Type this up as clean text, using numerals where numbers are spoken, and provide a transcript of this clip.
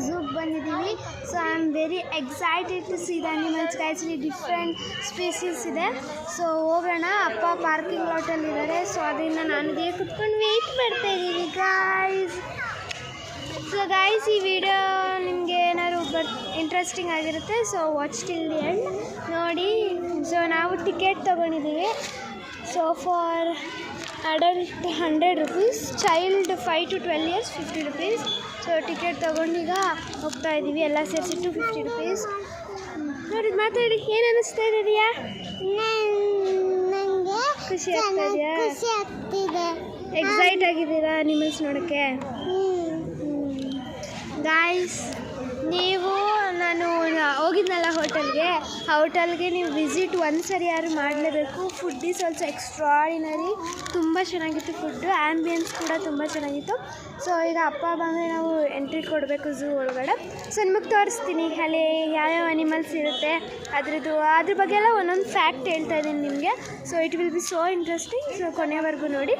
ಝೂಗೆ ಬಂದಿದ್ದೀವಿ. So I am very excited to see the animals guys. ಇಲ್ಲಿ different species ಇದೆ. So ಹೋಗೋಣ. ಅಪ್ಪ ಪಾರ್ಕಿಂಗ್ ಲಾಟಲ್ಲಿದ್ದಾರೆ. ಸೊ ಅದರಿಂದ ನಾನು ಬೇಗ ಕುತ್ಕೊಂಡು ವೆಯ್ಟ್ ಮಾಡ್ತಾ ಇದ್ದೀವಿ ಗಾಯ್ಸ್. ಸೊ ಗಾಯ್ಸ್, ಈ ವಿಡಿಯೋ ನಿಮಗೆ ಏನಾದ್ರು ಇಂಟ್ರೆಸ್ಟಿಂಗ್ ಆಗಿರುತ್ತೆ. So watch till the end ನೋಡಿ. ಸೊ ನಾವು ಟಿಕೆಟ್ ತೊಗೊಂಡಿದ್ದೀವಿ. So for adult 100 rupees, child 5 to 12 years 50 rupees. So ticket ತೊಗೊಂಡೀಗ ಹೋಗ್ತಾ ಇದ್ದೀವಿ. ಎಲ್ಲ ಸೇರಿಸಿ 250 rupees. ನೋಡಿ ಮಾತಾಡಿ, ಏನು ಅನ್ನಿಸ್ತಾ ಇದೆಯಾ? ನನಗೆ ಖುಷಿ ಆಗ್ತಾ ಇದೆಯಾ? ಖುಷಿ ಆಗ್ತಿದೆ. ಎಕ್ಸೈಟ್ ಆಗಿದ್ದೀರಾ ಅನಿಮಲ್ಸ್ ನೋಡೋಕ್ಕೆ? ಗಾಯ್ಸ್, ನಾನು ಹೋಗಿದ್ನಲ್ಲ ಹೋಟೆಲ್ಗೆ, ಆ ಹೋಟೆಲ್ಗೆ ನೀವು ವಿಸಿಟ್ ಒಂದ್ಸರಿ ಯಾರು ಮಾಡಲೇಬೇಕು. Food is also extraordinary. ತುಂಬ ಚೆನ್ನಾಗಿತ್ತು ಫುಡ್ಡು, ಆ್ಯಂಬಿಯನ್ಸ್ ಕೂಡ ತುಂಬ ಚೆನ್ನಾಗಿತ್ತು. ಸೊ ಈಗ ಅಪ್ಪ ಬಂದರೆ ನಾವು ಎಂಟ್ರಿ ಕೊಡಬೇಕು ಝೂ ಒಳಗಡೆ. ಸೊ ನಿಮಗೆ ತೋರಿಸ್ತೀನಿ ಅಲ್ಲಿ ಯಾವ್ಯಾವ ಅನಿಮಲ್ಸ್ ಇರುತ್ತೆ, ಅದ್ರ ಬಗ್ಗೆ ಎಲ್ಲ ಒಂದೊಂದು ಫ್ಯಾಕ್ಟ್ ಹೇಳ್ತಾ ಇದ್ದೀನಿ ನಿಮಗೆ. So it will be so interesting. So ಕೊನೆವರೆಗೂ ನೋಡಿ.